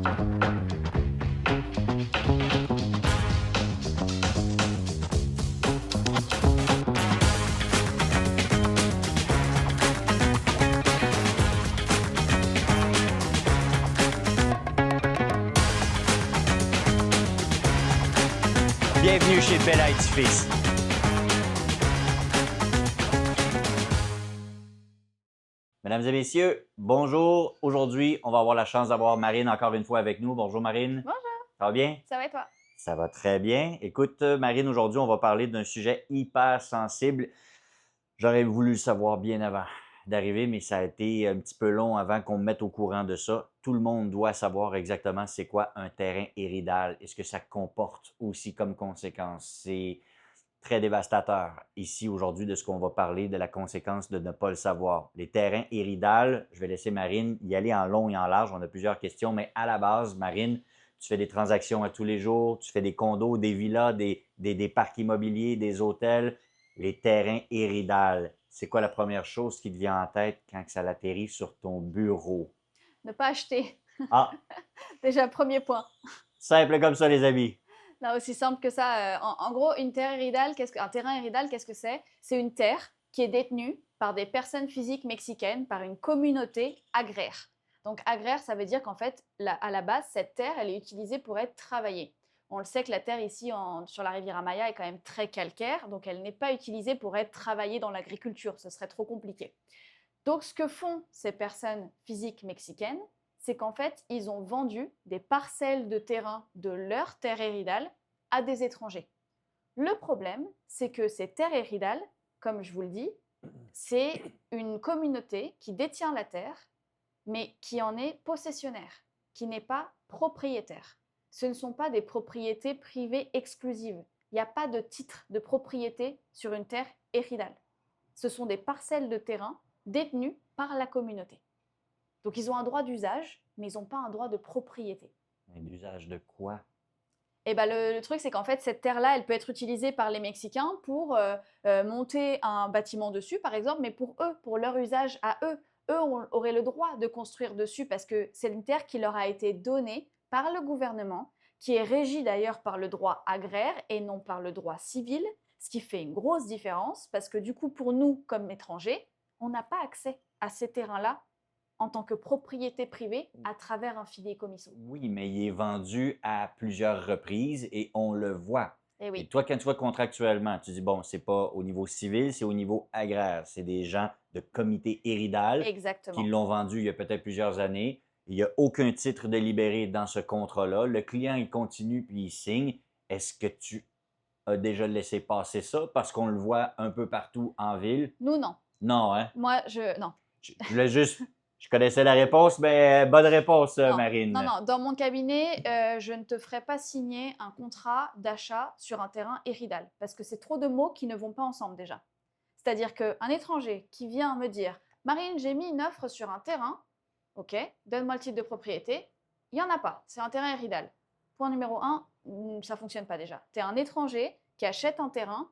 Bienvenue chez Bella et Fils. Mesdames et messieurs, bonjour. Aujourd'hui, on va avoir la chance d'avoir Marine encore une fois avec nous. Bonjour Marine. Bonjour. Ça va bien? Ça va et toi? Ça va très bien. Écoute, Marine, aujourd'hui, on va parler d'un sujet hyper sensible. J'aurais voulu le savoir bien avant d'arriver, mais ça a été un petit peu long avant qu'on me mette au courant de ça. Tout le monde doit savoir exactement c'est quoi un terrain iridal et ce que ça comporte aussi comme conséquence. C'est très dévastateur ici aujourd'hui de ce qu'on va parler, de la conséquence de ne pas le savoir. Les terrains iridales, je vais laisser Marine y aller en long et en large. On a plusieurs questions, mais à la base, Marine, tu fais des transactions à tous les jours, tu fais des condos, des villas, des parcs immobiliers, des hôtels. Les terrains iridales, c'est quoi la première chose qui te vient en tête quand ça atterrit sur ton bureau? Ne pas acheter. Ah, Déjà, premier point. simple comme ça, les amis. Non, aussi simple que ça. En gros, un terrain iridal, qu'est-ce que c'est? C'est une terre qui est détenue par des personnes physiques mexicaines, par une communauté agraire. Donc, agraire, ça veut dire qu'en fait, à la base, cette terre, elle est utilisée pour être travaillée. On le sait que la terre ici, sur la Riviera Maya, est quand même très calcaire, donc elle n'est pas utilisée pour être travaillée dans l'agriculture. Ce serait trop compliqué. Donc, ce que font ces personnes physiques mexicaines, c'est qu'en fait, ils ont vendu des parcelles de terrain de leur terre iridale à des étrangers. Le problème, c'est que ces terres iridales, comme je vous le dis, c'est une communauté qui détient la terre, mais qui en est possessionnaire, qui n'est pas propriétaire. Ce ne sont pas des propriétés privées exclusives. Il n'y a pas de titre de propriété sur une terre iridale. Ce sont des parcelles de terrain détenues par la communauté. Donc, ils ont un droit d'usage, mais ils n'ont pas un droit de propriété. Mais d'usage de quoi? Et ben, le truc, c'est qu'en fait, cette terre-là, elle peut être utilisée par les Mexicains pour monter un bâtiment dessus, par exemple, mais pour eux, pour leur usage à eux. Eux auraient le droit de construire dessus parce que c'est une terre qui leur a été donnée par le gouvernement, qui est régie d'ailleurs par le droit agraire et non par le droit civil, ce qui fait une grosse différence parce que du coup, pour nous, comme étrangers, on n'a pas accès à ces terrains-là en tant que propriété privée à travers un fideikommisso. Oui, mais il est vendu à plusieurs reprises et on le voit. Eh Et oui, toi, quand tu vois contractuellement, tu dis, bon, c'est pas au niveau civil, c'est au niveau agraire. C'est des gens de comité iridal qui exactement. l'ont vendu il y a peut-être plusieurs années. Il n'y a aucun titre de libéré dans ce contrat-là. Le client, il continue puis il signe. Est-ce que tu as déjà laissé passer ça parce qu'on le voit un peu partout en ville? Nous, non. Non, hein? Moi, non. Je voulais juste, je connaissais la réponse, mais bonne réponse, Non, non, Marine. non. Dans mon cabinet, je ne te ferai pas signer un contrat d'achat sur un terrain iridal parce que c'est trop de mots qui ne vont pas ensemble déjà. C'est-à-dire qu'un étranger qui vient me dire Marine, j'ai mis une offre sur un terrain, ok, donne-moi le titre de propriété, il n'y en a pas, c'est un terrain iridal. Point numéro un, ça ne fonctionne pas déjà. Tu es un étranger qui achète un terrain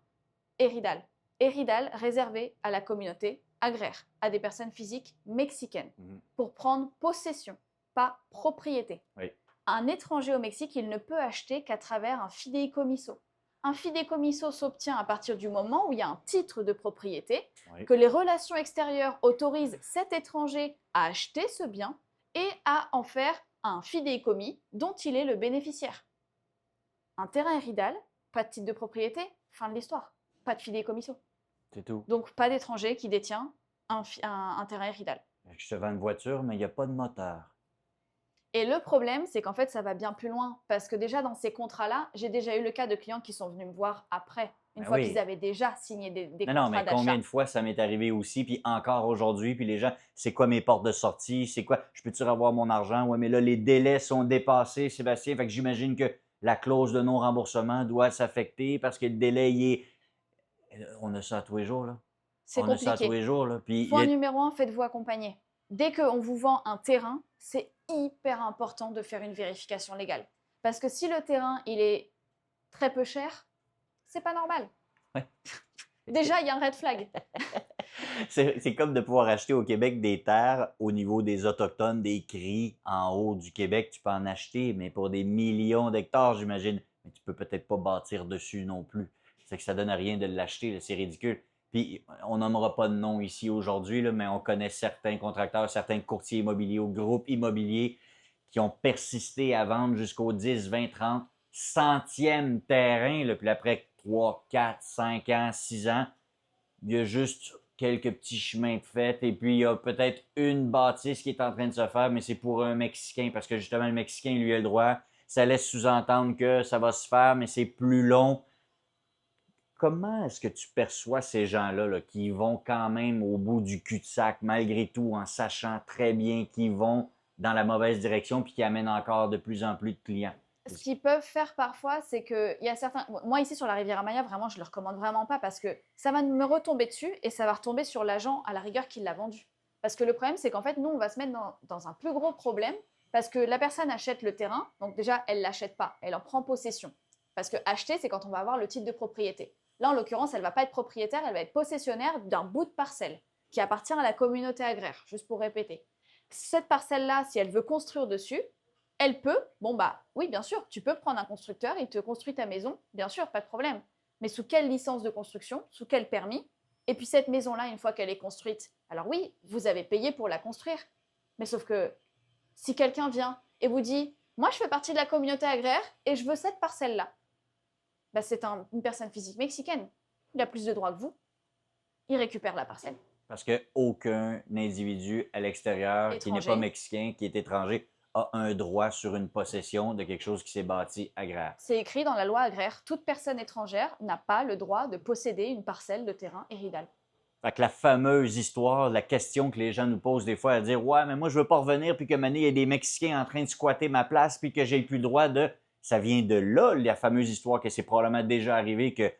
iridal. Iridal réservé à la communauté agraire, à des personnes physiques mexicaines, pour prendre possession, pas propriété. Oui. Un étranger au Mexique, il ne peut acheter qu'à travers un fideikommisso. Un fideikommisso s'obtient à partir du moment où il y a un titre de propriété, Oui. que les relations extérieures autorisent cet étranger à acheter ce bien et à en faire un fideikommis dont il est le bénéficiaire. Un terrain iridal, pas de titre de propriété, fin de l'histoire. Pas de fideikommisso. C'est tout. Donc, pas d'étranger qui détient un terrain iridal. Je te vends une voiture, mais il n'y a pas de moteur. Et le problème, c'est qu'en fait, ça va bien plus loin. Parce que déjà, dans ces contrats-là, j'ai déjà eu le cas de clients qui sont venus me voir après, une Ben fois oui. qu'ils avaient déjà signé des Non, contrats non, mais d'achat. combien de fois ça m'est arrivé aussi, puis encore aujourd'hui, puis les gens, c'est quoi mes portes de sortie, c'est quoi, je peux-tu revoir mon argent? Ouais, mais là, les délais sont dépassés, Sébastien, fait que j'imagine que la clause de non-remboursement doit s'affecter parce que le délai, il est... On a ça à tous les jours, là. C'est On a ça à tous compliqué. les jours, là. Puis, il y Point a... numéro un, faites-vous accompagner. Dès qu'on vous vend un terrain, c'est hyper important de faire une vérification légale. Parce que si le terrain, il est très peu cher, c'est pas normal. Ouais. Déjà, il y a un red flag. C'est comme de pouvoir acheter au Québec des terres au niveau des Autochtones, des cris en haut du Québec. Tu peux en acheter, mais pour des millions d'hectares, j'imagine. Mais tu peux peut-être pas bâtir dessus non plus. C'est que ça donne rien de l'acheter, là, c'est ridicule. Puis, on nommera pas de nom ici aujourd'hui, là, mais on connaît certains contracteurs, certains courtiers immobiliers ou groupes immobiliers qui ont persisté à vendre jusqu'au 10, 20, 30 centième terrain. Là, puis après 3, 4, 5 ans, 6 ans, il y a juste quelques petits chemins de fait et puis il y a peut-être une bâtisse qui est en train de se faire, mais c'est pour un Mexicain parce que justement le Mexicain lui a le droit. Ça laisse sous-entendre que ça va se faire, mais c'est plus long. Comment est-ce que tu perçois ces gens-là là, qui vont quand même au bout du cul-de-sac malgré tout en sachant très bien qu'ils vont dans la mauvaise direction puis qui amènent encore de plus en plus de clients? Ce qu'ils peuvent faire parfois, c'est qu'il y a certains. Moi, ici sur la Riviera Maya, vraiment, je ne le recommande vraiment pas parce que ça va me retomber dessus et ça va retomber sur l'agent à la rigueur qui l'a vendu. Parce que le problème, c'est qu'en fait, nous, on va se mettre dans un plus gros problème parce que la personne achète le terrain. Donc, déjà, elle ne l'achète pas, elle en prend possession. Parce que acheter, c'est quand on va avoir le titre de propriété. Là, en l'occurrence, elle ne va pas être propriétaire, elle va être possessionnaire d'un bout de parcelle qui appartient à la communauté agraire, juste pour répéter. Cette parcelle-là, si elle veut construire dessus, elle peut, bon bah oui, bien sûr, tu peux prendre un constructeur, il te construit ta maison, bien sûr, pas de problème. Mais sous quelle licence de construction, sous quel permis? Et puis cette maison-là, une fois qu'elle est construite, alors oui, vous avez payé pour la construire. Mais sauf que si quelqu'un vient et vous dit, moi je fais partie de la communauté agraire et je veux cette parcelle-là, bah, c'est une personne physique mexicaine. Il a plus de droits que vous. Il récupère la parcelle. Parce qu'aucun individu à l'extérieur qui n'est pas Étranger. mexicain, qui est étranger, a un droit sur une possession de quelque chose qui s'est bâti agraire. C'est écrit dans la loi agraire. Toute personne étrangère n'a pas le droit de posséder une parcelle de terrain éridal. Fait que la fameuse histoire, la question que les gens nous posent des fois à dire ouais, mais moi je veux pas revenir puis que maintenant il y a des Mexicains en train de squatter ma place puis que j'ai plus le droit de. Ça vient de là, la fameuse histoire que c'est probablement déjà arrivé que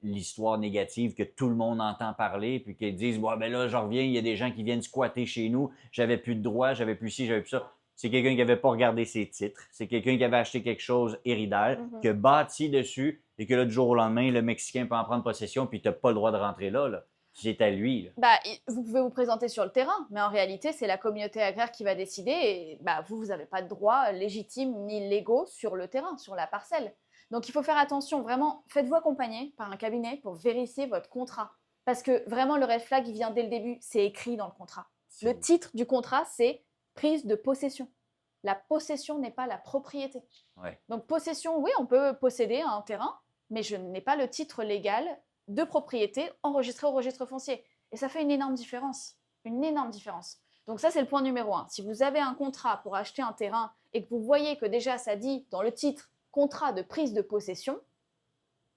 l'histoire négative que tout le monde entend parler puis qu'ils disent ouais, ben là, je reviens, il y a des gens qui viennent squatter chez nous, j'avais plus de droit, j'avais plus ci, j'avais plus ça. C'est quelqu'un qui n'avait pas regardé ses titres. C'est quelqu'un qui avait acheté quelque chose héridal, qui a bâti dessus et que là, du jour au lendemain, le Mexicain peut en prendre possession puis tu n'as pas le droit de rentrer là. Là. C'est à lui. Là. Bah, vous pouvez vous présenter sur le terrain, mais en réalité, c'est la communauté agraire qui va décider et bah, vous n'avez pas de droits légitimes ni légaux sur le terrain, sur la parcelle. Donc il faut faire attention, vraiment, faites-vous accompagner par un cabinet pour vérifier votre contrat. Parce que vraiment, le red flag, il vient dès le début, c'est écrit dans le contrat. Le titre du contrat, c'est prise de possession. La possession n'est pas la propriété. Ouais. Donc possession, oui, on peut posséder un terrain, mais je n'ai pas le titre légal de propriété enregistrée au registre foncier. Et ça fait une énorme différence. Une énorme différence. Donc ça, c'est le point numéro 1. Si vous avez un contrat pour acheter un terrain et que vous voyez que déjà ça dit dans le titre contrat de prise de possession,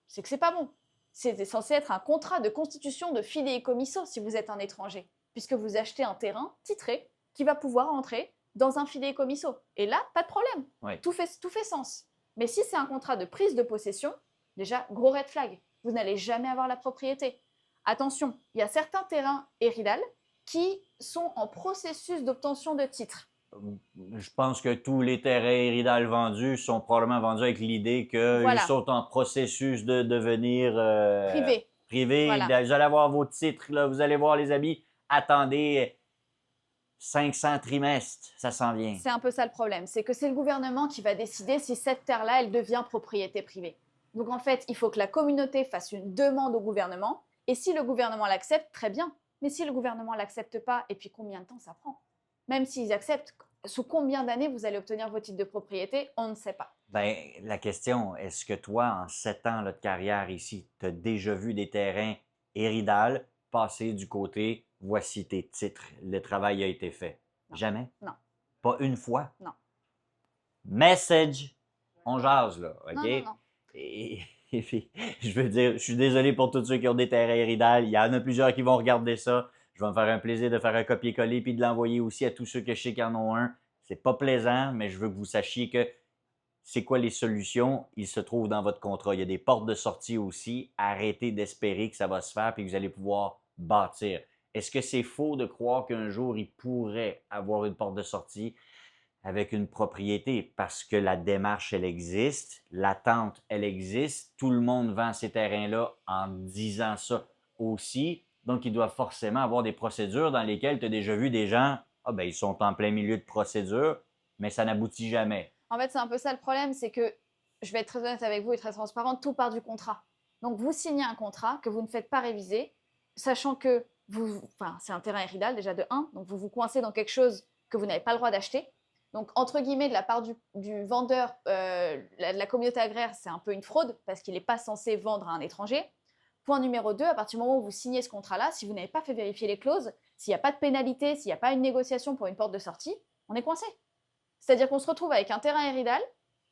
c'est que c'est pas bon. C'est censé être un contrat de constitution de fideikommisso si vous êtes un étranger, puisque vous achetez un terrain titré qui va pouvoir entrer dans un fideikommisso. Et là, pas de problème. Ouais. Tout fait sens. Mais si c'est un contrat de prise de possession, déjà, gros red flag. Vous n'allez jamais avoir la propriété. Attention, il y a certains terrains éridales qui sont en processus d'obtention de titres. Je pense que tous les terrains éridales vendus sont probablement vendus avec l'idée qu'ils Voilà. sont en processus de devenir Privé. privés. Voilà. Vous allez avoir vos titres, là, vous allez voir les amis. Attendez 500 trimestres, ça s'en vient. C'est un peu ça le problème, c'est que c'est le gouvernement qui va décider si cette terre-là, elle devient propriété privée. Donc en fait, il faut que la communauté fasse une demande au gouvernement, et si le gouvernement l'accepte, très bien. Mais si le gouvernement ne l'accepte pas, et puis combien de temps ça prend? Même s'ils acceptent, sous combien d'années vous allez obtenir vos titres de propriété, on ne sait pas. Ben, la question, est-ce que toi, en 7 ans là, de carrière ici, tu as déjà vu des terrains éridales passer du côté voici tes titres, le travail a été fait? Non. Jamais? Non. Pas une fois? Non. Message! On jase, là, OK? Non, non, non. Et puis, je veux dire, je suis désolé pour tous ceux qui ont des terrains éridales. Il y en a plusieurs qui vont regarder ça. Je vais me faire un plaisir de faire un copier-coller puis de l'envoyer aussi à tous ceux que je sais qui en ont un. C'est pas plaisant, mais je veux que vous sachiez que c'est quoi les solutions? Ils se trouvent dans votre contrat. Il y a des portes de sortie aussi. Arrêtez d'espérer que ça va se faire puis que vous allez pouvoir bâtir. Est-ce que c'est faux de croire qu'un jour, il pourrait avoir une porte de sortie avec une propriété? Parce que la démarche, elle existe. L'attente, elle existe. Tout le monde vend ces terrains-là en disant ça aussi. Donc, ils doivent forcément avoir des procédures dans lesquelles tu as déjà vu des gens, ah ben, ils sont en plein milieu de procédure, mais ça n'aboutit jamais. En fait, c'est un peu ça le problème, c'est que, je vais être très honnête avec vous et très transparente, tout part du contrat. Donc, vous signez un contrat que vous ne faites pas réviser, sachant que enfin, c'est un terrain iridal déjà de 1, donc vous vous coincez dans quelque chose que vous n'avez pas le droit d'acheter. Donc, entre guillemets, de la part du vendeur, la communauté agraire, c'est un peu une fraude parce qu'il n'est pas censé vendre à un étranger. Point numéro 2, à partir du moment où vous signez ce contrat-là, si vous n'avez pas fait vérifier les clauses, s'il n'y a pas de pénalité, s'il n'y a pas une négociation pour une porte de sortie, on est coincé. C'est-à-dire qu'on se retrouve avec un terrain iridal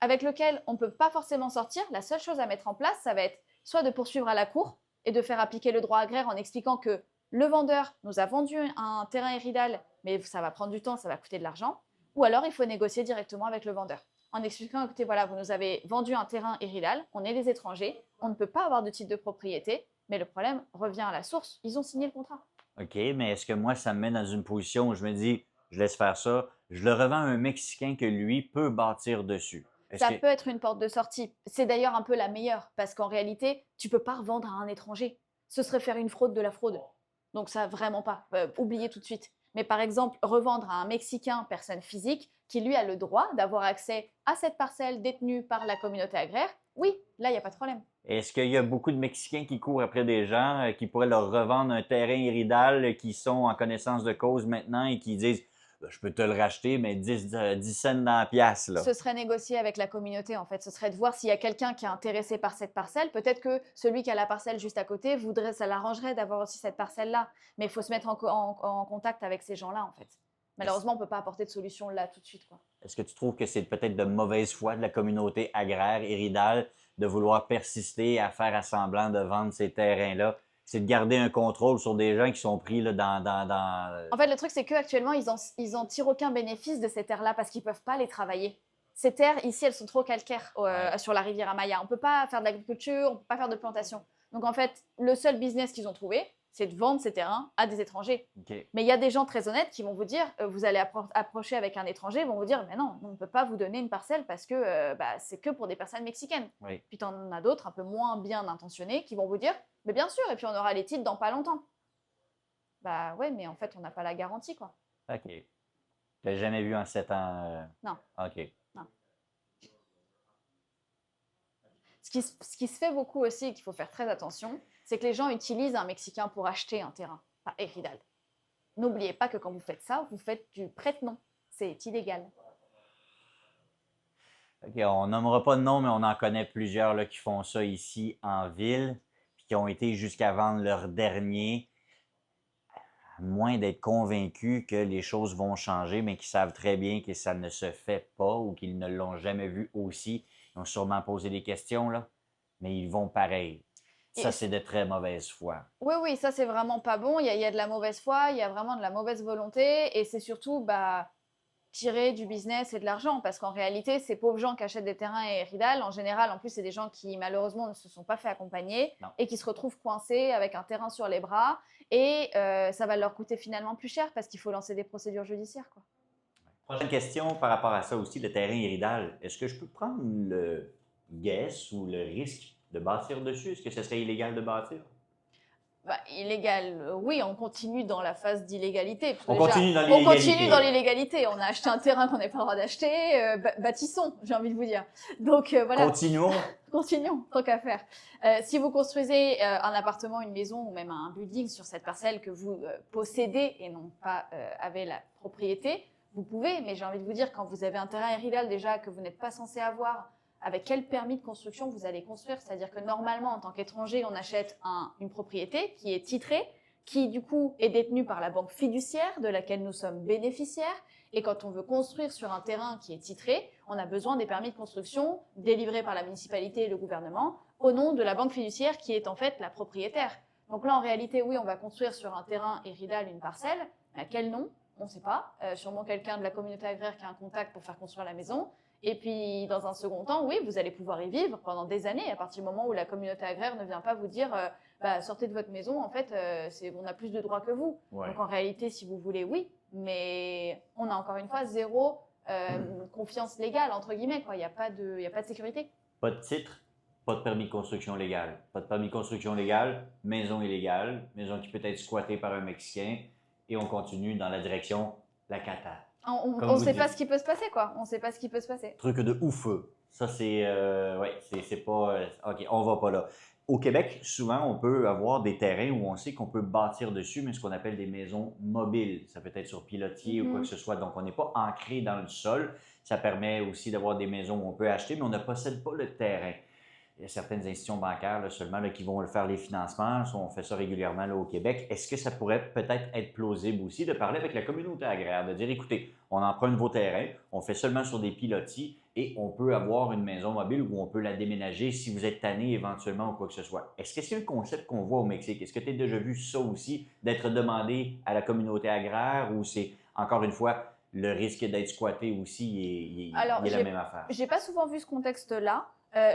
avec lequel on ne peut pas forcément sortir. La seule chose à mettre en place, ça va être soit de poursuivre à la cour et de faire appliquer le droit agraire en expliquant que le vendeur nous a vendu un terrain iridal, mais ça va prendre du temps, ça va coûter de l'argent. Ou alors, il faut négocier directement avec le vendeur en expliquant, écoutez, voilà, vous nous avez vendu un terrain iridal, on est des étrangers, on ne peut pas avoir de titre de propriété, mais le problème revient à la source, ils ont signé le contrat. OK, mais est-ce que moi, ça me met dans une position où je me dis, je laisse faire ça, je le revends à un Mexicain que lui peut bâtir dessus? Est-ce Ça que peut être une porte de sortie. C'est d'ailleurs un peu la meilleure, parce qu'en réalité, tu ne peux pas revendre à un étranger. Ce serait faire une fraude de la fraude. Donc ça, vraiment pas. Oubliez tout de suite. Mais par exemple, revendre à un Mexicain, personne physique, qui lui a le droit d'avoir accès à cette parcelle détenue par la communauté agraire, oui, là, il n'y a pas de problème. est-ce qu'il y a beaucoup de Mexicains qui courent après des gens qui pourraient leur revendre un terrain iridal qui sont en connaissance de cause maintenant et qui disent je peux te le racheter, mais 10 cents dans la pièce, là. Ce serait négocier avec la communauté, en fait. Ce serait de voir s'il y a quelqu'un qui est intéressé par cette parcelle. Peut-être que celui qui a la parcelle juste à côté voudrait, ça l'arrangerait d'avoir aussi cette parcelle-là. Mais il faut se mettre en contact avec ces gens-là, en fait. Est-ce Malheureusement, on ne peut pas apporter de solution là tout de suite, quoi. est-ce que tu trouves que c'est peut-être de mauvaise foi de la communauté agraire iridale de vouloir persister à faire semblant de vendre ces terrains-là? C'est de garder un contrôle sur des gens qui sont pris là, En fait, le truc, c'est qu'actuellement, ils en tirent aucun bénéfice de ces terres-là parce qu'ils ne peuvent pas les travailler. Ces terres, ici, elles sont trop calcaires Ouais. sur la rivière Amaya. On ne peut pas faire de l'agriculture, on ne peut pas faire de plantation. Donc, en fait, le seul business qu'ils ont trouvé, c'est de vendre ces terrains à des étrangers. OK. Mais il y a des gens très honnêtes qui vont vous dire, vous allez approcher avec un étranger, ils vont vous dire, mais non, on ne peut pas vous donner une parcelle parce que c'est que pour des personnes mexicaines. Oui. Puis tu en as d'autres un peu moins bien intentionnés qui vont vous dire, mais bien sûr, et puis on aura les titres dans pas longtemps. Bah ouais, mais en fait, on n'a pas la garantie, quoi. OK. Tu l'as jamais vu en 7 ans. Non, OK. non. Ce qui se fait beaucoup aussi, et qu'il faut faire très attention, c'est que les gens utilisent un Mexicain pour acheter un terrain, pas Eridal. N'oubliez pas que quand vous faites ça, vous faites du prête-nom. C'est illégal. OK, on nommera pas de nom, mais on en connaît plusieurs là, qui font ça ici en ville, puis qui ont été jusqu'à vendre leur dernier, à moins d'être convaincus que les choses vont changer, mais qui savent très bien que ça ne se fait pas ou qu'ils ne l'ont jamais vu aussi. Ils ont sûrement posé des questions, là, mais ils vont pareil. Ça, Et c'est de très mauvaise foi. oui, oui, ça c'est vraiment pas bon. Il y a de la mauvaise foi, il y a vraiment de la mauvaise volonté, et c'est surtout tirer du business et de l'argent, parce qu'en réalité, ces pauvres gens qui achètent des terrains et Ridal, en général, en plus, c'est des gens qui malheureusement ne se sont pas fait accompagner Non. et qui se retrouvent coincés avec un terrain sur les bras, et ça va leur coûter finalement plus cher parce qu'il faut lancer des procédures judiciaires, quoi. Prochaine question par rapport à ça aussi, le terrain iridal. Est-ce que je peux prendre le guess ou le risque de bâtir dessus? Est-ce que ce serait illégal de bâtir? Bah, illégal, oui, on continue dans la phase d'illégalité. Parce que On déjà, continue dans on l'illégalité. continue dans l'illégalité. On a acheté un terrain qu'on n'a pas le droit d'acheter. Bâtissons, j'ai envie de vous dire. Donc voilà, Continuons. continuons, tant qu'à faire. Si vous construisez un appartement, une maison ou même un building sur cette parcelle que vous possédez et non pas avez la propriété, vous pouvez, mais j'ai envie de vous dire, quand vous avez un terrain iridal déjà que vous n'êtes pas censé avoir, avec quel permis de construction vous allez construire. C'est-à-dire que normalement, en tant qu'étranger, on achète une propriété qui est titrée, qui du coup est détenue par la banque fiduciaire de laquelle nous sommes bénéficiaires. Et quand on veut construire sur un terrain qui est titré, on a besoin des permis de construction délivrés par la municipalité et le gouvernement au nom de la banque fiduciaire qui est en fait la propriétaire. Donc là, en réalité, oui, on va construire sur un terrain iridal une parcelle. Mais à quel nom? On ne sait pas. Sûrement quelqu'un de la communauté agraire qui a un contact pour faire construire la maison. Et puis, dans un second temps, oui, vous allez pouvoir y vivre pendant des années, à partir du moment où la communauté agraire ne vient pas vous dire sortez de votre maison, en fait, on a plus de droits que vous. Ouais. Donc, en réalité, si vous voulez, oui, mais on a encore une fois zéro confiance légale, entre guillemets, quoi. Il n'y a pas de sécurité. Pas de titre? pas de permis de construction légal. Pas de permis de construction légal, maison illégale, maison qui peut être squattée par un Mexicain, et on continue dans la direction la cata. On Comme ne vous sait pas dites. ce qui peut se passer, quoi. On ne sait pas ce qui peut se passer. Truc de ouf. Ça, c'est pas. OK, on va pas là. Au Québec, souvent, on peut avoir des terrains où on sait qu'on peut bâtir dessus, mais ce qu'on appelle des maisons mobiles. Ça peut être sur pilotis ou quoi que ce soit. Donc, on n'est pas ancré dans le sol. Ça permet aussi d'avoir des maisons où on peut acheter, mais on ne possède pas le terrain. Il y a certaines institutions bancaires là, seulement là, qui vont le faire les financements. On fait ça régulièrement là, au Québec. Est-ce que ça pourrait peut-être être plausible aussi de parler avec la communauté agraire, de dire, écoutez, on emprunte vos terrains, on fait seulement sur des pilotis et on peut avoir une maison mobile où on peut la déménager si vous êtes tanné éventuellement ou quoi que ce soit. Est-ce que c'est un concept qu'on voit au Mexique? Est-ce que tu as déjà vu ça aussi, d'être demandé à la communauté agraire ou c'est, encore une fois, le risque d'être squatté aussi Alors, est la même affaire? j'ai pas souvent vu ce contexte-là.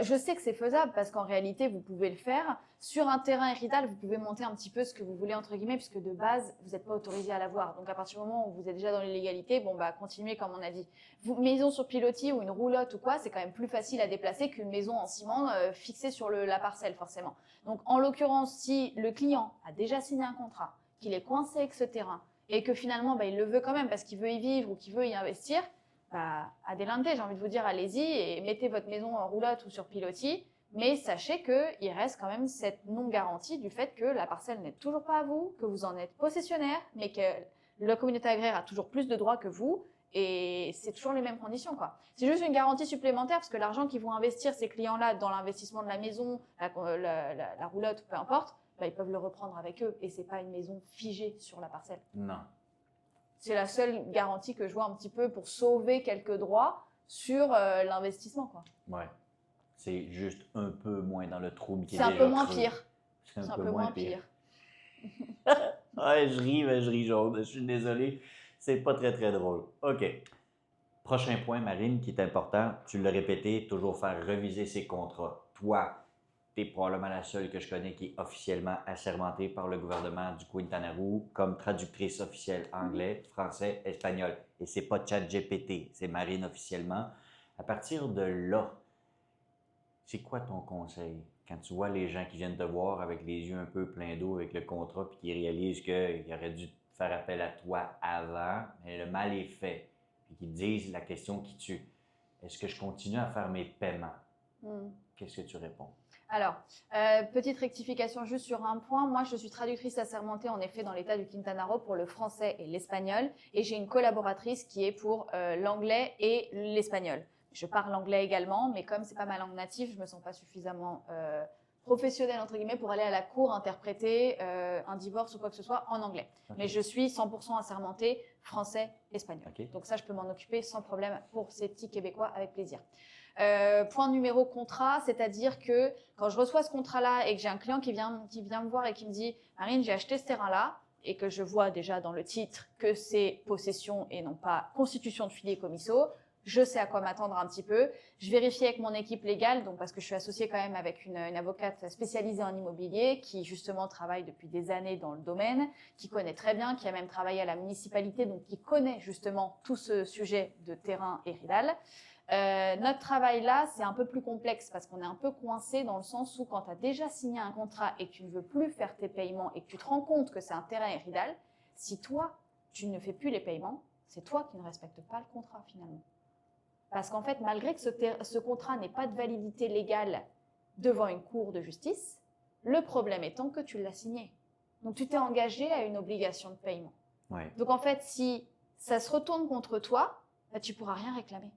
Je sais que c'est faisable parce qu'en réalité, vous pouvez le faire. Sur un terrain hérital, vous pouvez monter un petit peu ce que vous voulez, entre guillemets, puisque de base, vous n'êtes pas autorisé à l'avoir. Donc, à partir du moment où vous êtes déjà dans l'illégalité, bon, bah, continuez comme on a dit. Maison sur pilotis ou une roulotte ou quoi, c'est quand même plus facile à déplacer qu'une maison en ciment fixée sur la parcelle, forcément. Donc, en l'occurrence, si le client a déjà signé un contrat, qu'il est coincé avec ce terrain et que finalement, bah, il le veut quand même parce qu'il veut y vivre ou qu'il veut y investir, bah, adelante, j'ai envie de vous dire, allez-y et mettez votre maison en roulotte ou sur pilotis, mais sachez qu'il reste quand même cette non-garantie du fait que la parcelle n'est toujours pas à vous, que vous en êtes possessionnaire, mais que la communauté agraire a toujours plus de droits que vous, et c'est toujours les mêmes conditions, quoi. C'est juste une garantie supplémentaire, parce que l'argent qu'ils vont investir, ces clients-là, dans l'investissement de la maison, la roulotte, peu importe, bah, ils peuvent le reprendre avec eux, et c'est pas une maison figée sur la parcelle. Non. C'est la seule garantie que je vois un petit peu pour sauver quelques droits sur l'investissement, quoi. Ouais. C'est juste un peu moins dans le trouble qui est C'est un déjà peu moins creux. pire. C'est C'est un peu moins pire. Ouais, je ris, mais je ris jaune. Je suis désolé. C'est pas très, très drôle. OK. Prochain point, Marine, qui est important. Tu l'as répété, toujours faire reviser ses contrats. Toi, tu es probablement la seule que je connais qui est officiellement assermentée par le gouvernement du Quintana Roo comme traductrice officielle anglais, français, espagnol. Et c'est pas ChatGPT, c'est Marine officiellement. À partir de là, c'est quoi ton conseil quand tu vois les gens qui viennent te voir avec les yeux un peu pleins d'eau avec le contrat puis qui réalisent qu'ils auraient dû faire appel à toi avant, mais le mal est fait, puis qu'ils te disent la question qui tue. Est-ce que je continue à faire mes paiements? Qu'est-ce que tu réponds? Alors, petite rectification juste sur un point. Moi, je suis traductrice assermentée en effet dans l'État du Quintana Roo pour le français et l'espagnol. Et j'ai une collaboratrice qui est pour l'anglais et l'espagnol. Je parle anglais également, mais comme c'est pas ma langue native, je me sens pas suffisamment professionnelle entre guillemets pour aller à la cour interpréter un divorce ou quoi que ce soit en anglais. Okay. Mais je suis 100% assermentée français-espagnol. Okay. Donc ça, je peux m'en occuper sans problème pour ces petits Québécois avec plaisir. Point numéro contrat, c'est-à-dire que quand je reçois ce contrat-là et que j'ai un client qui vient me voir et qui me dit « Marine, j'ai acheté ce terrain-là » et que je vois déjà dans le titre que c'est possession et non pas constitution de fideikommisso, je sais à quoi m'attendre un petit peu. Je vérifie avec mon équipe légale, donc parce que je suis associée quand même avec une avocate spécialisée en immobilier qui justement travaille depuis des années dans le domaine, qui connaît très bien, qui a même travaillé à la municipalité, donc qui connaît justement tout ce sujet de terrain héridal. Notre travail là, c'est un peu plus complexe parce qu'on est un peu coincé dans le sens où quand tu as déjà signé un contrat et que tu ne veux plus faire tes paiements et que tu te rends compte que c'est un terrain héridal, si toi, tu ne fais plus les paiements, c'est toi qui ne respectes pas le contrat finalement. Parce qu'en fait, malgré que ce contrat n'ait pas de validité légale devant une cour de justice, le problème étant que tu l'as signé. Donc tu t'es engagé à une obligation de paiement. Ouais. Donc en fait, si ça se retourne contre toi, bah, tu ne pourras rien réclamer.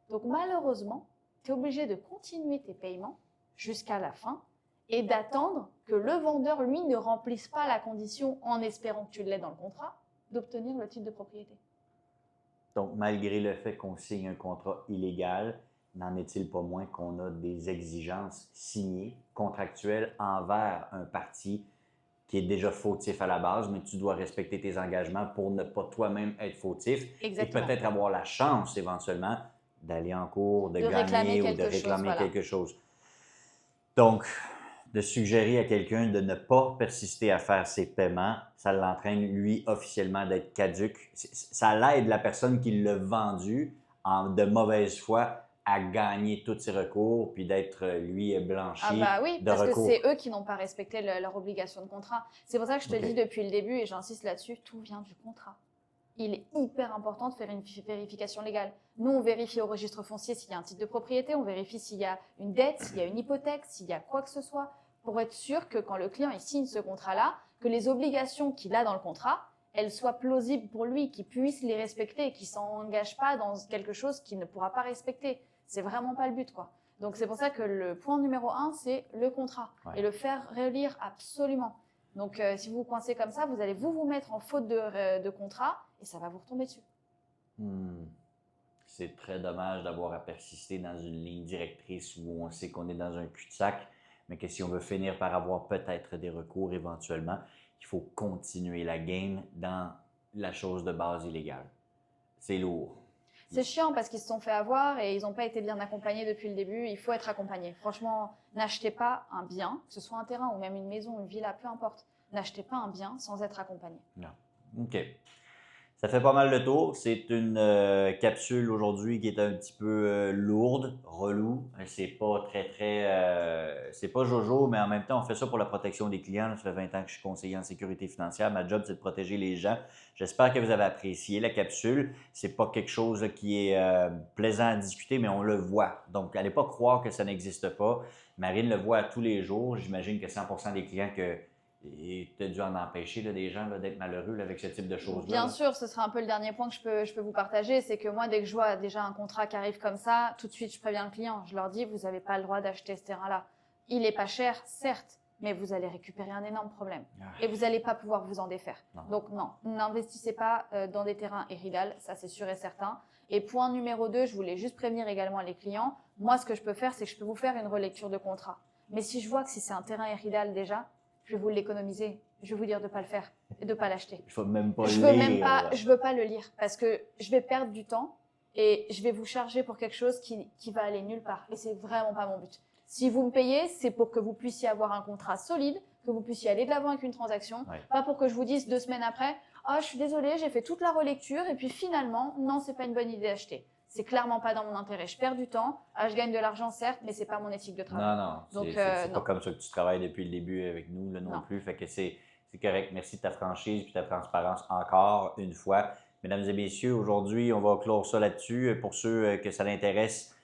Donc malheureusement, tu es obligé de continuer tes paiements jusqu'à la fin et d'attendre que le vendeur, lui, ne remplisse pas la condition en espérant que tu l'aies dans le contrat, d'obtenir le titre de propriété. Donc, malgré le fait qu'on signe un contrat illégal, n'en est-il pas moins qu'on a des exigences signées, contractuelles, envers un parti qui est déjà fautif à la base, mais tu dois respecter tes engagements pour ne pas toi-même être fautif. Exactement. Et peut-être avoir la chance éventuellement d'aller en cours, de gagner ou de réclamer quelque chose. Donc, de suggérer à quelqu'un de ne pas persister à faire ses paiements, ça l'entraîne, lui, officiellement d'être caduc. Ça l'aide la personne qui l'a vendu de mauvaise foi à gagner tous ses recours, puis d'être, lui, Ah blanchi bah oui, de parce que recours. c'est eux qui n'ont pas respecté leur obligation de contrat. C'est pour ça que je te OK. dis depuis le début, et j'insiste là-dessus, tout vient du contrat. Il est hyper important de faire une vérification légale. Nous, on vérifie au registre foncier s'il y a un titre de propriété, on vérifie s'il y a une dette, s'il y a une hypothèque, s'il y a quoi que ce soit, pour être sûr que quand le client il signe ce contrat-là, que les obligations qu'il a dans le contrat, elles soient plausibles pour lui, qu'il puisse les respecter, qu'il ne s'engage pas dans quelque chose qu'il ne pourra pas respecter. C'est vraiment pas le but, quoi. Donc c'est pour ça que le point numéro 1, c'est le contrat, Ouais. et le faire relire absolument. Donc si vous vous coincez comme ça, vous allez vous mettre en faute de contrat, et ça va vous retomber dessus. C'est très dommage d'avoir à persister dans une ligne directrice où on sait qu'on est dans un cul-de-sac, mais que si on veut finir par avoir peut-être des recours éventuellement, il faut continuer la game dans la chose de base illégale. C'est lourd. C'est chiant parce qu'ils se sont fait avoir et ils n'ont pas été bien accompagnés depuis le début. Il faut être accompagné. Franchement, n'achetez pas un bien, que ce soit un terrain ou même une maison, une villa, peu importe. N'achetez pas un bien sans être accompagné. Non. OK. Ça fait pas mal le tour. C'est une capsule aujourd'hui qui est un petit peu lourde, relou. C'est pas c'est pas jojo, mais en même temps, on fait ça pour la protection des clients. Là, ça fait 20 ans que je suis conseiller en sécurité financière. Ma job, c'est de protéger les gens. J'espère que vous avez apprécié la capsule. C'est pas quelque chose là, qui est plaisant à discuter, mais on le voit. Donc, allez pas croire que ça n'existe pas. Marine le voit tous les jours. J'imagine que 100% des clients que et tu as dû en empêcher là, des gens là, d'être malheureux là, avec ce type de choses-là. Bien là. sûr, ce sera un peu le dernier point que je peux vous partager, c'est que moi, dès que je vois déjà un contrat qui arrive comme ça, tout de suite, je préviens le client. Je leur dis, vous n'avez pas le droit d'acheter ce terrain-là. Il est pas cher, certes, mais vous allez récupérer un énorme problème. Et vous n'allez pas pouvoir vous en défaire. Non. Donc non, n'investissez pas dans des terrains Eridal, ça c'est sûr et certain. Et point numéro 2, je voulais juste prévenir également les clients. Moi, ce que je peux faire, c'est que je peux vous faire une relecture de contrat. Mais si je vois que si c'est un terrain Eridal déjà, je vais vous l'économiser. Je vais vous dire de ne pas le faire et de ne pas l'acheter. Je ne veux même pas Je le veux lire. même pas, je veux pas le lire parce que je vais perdre du temps et je vais vous charger pour quelque chose qui va aller nulle part. Et c'est vraiment pas mon but. Si vous me payez, c'est pour que vous puissiez avoir un contrat solide, que vous puissiez aller de l'avant avec une transaction, Ouais. pas pour que je vous dise 2 semaines après, ah, je suis désolée, j'ai fait toute la relecture et puis finalement, non, c'est pas une bonne idée d'acheter. C'est clairement pas dans mon intérêt. Je perds du temps, je gagne de l'argent certes, mais c'est pas mon éthique de travail. Non, Donc, c'est pas non. comme ça que tu travailles depuis le début avec nous là, non Non. plus. Fait que c'est correct. Merci de ta franchise et ta transparence encore une fois. Mesdames et messieurs, aujourd'hui, on va clore ça là-dessus. Pour ceux que ça l'intéresse,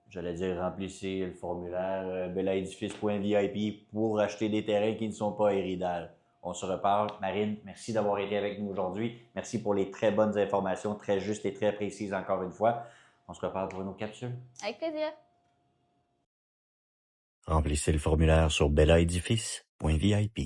j'allais dire remplissez le formulaire belaedifice.vip pour acheter des terrains qui ne sont pas Eridal. On se reparle. Marine, merci d'avoir été avec nous aujourd'hui. Merci pour les très bonnes informations, très justes et très précises encore une fois. On se reparle pour une autre capsule. Avec plaisir. Remplissez le formulaire sur belaedifice.vip.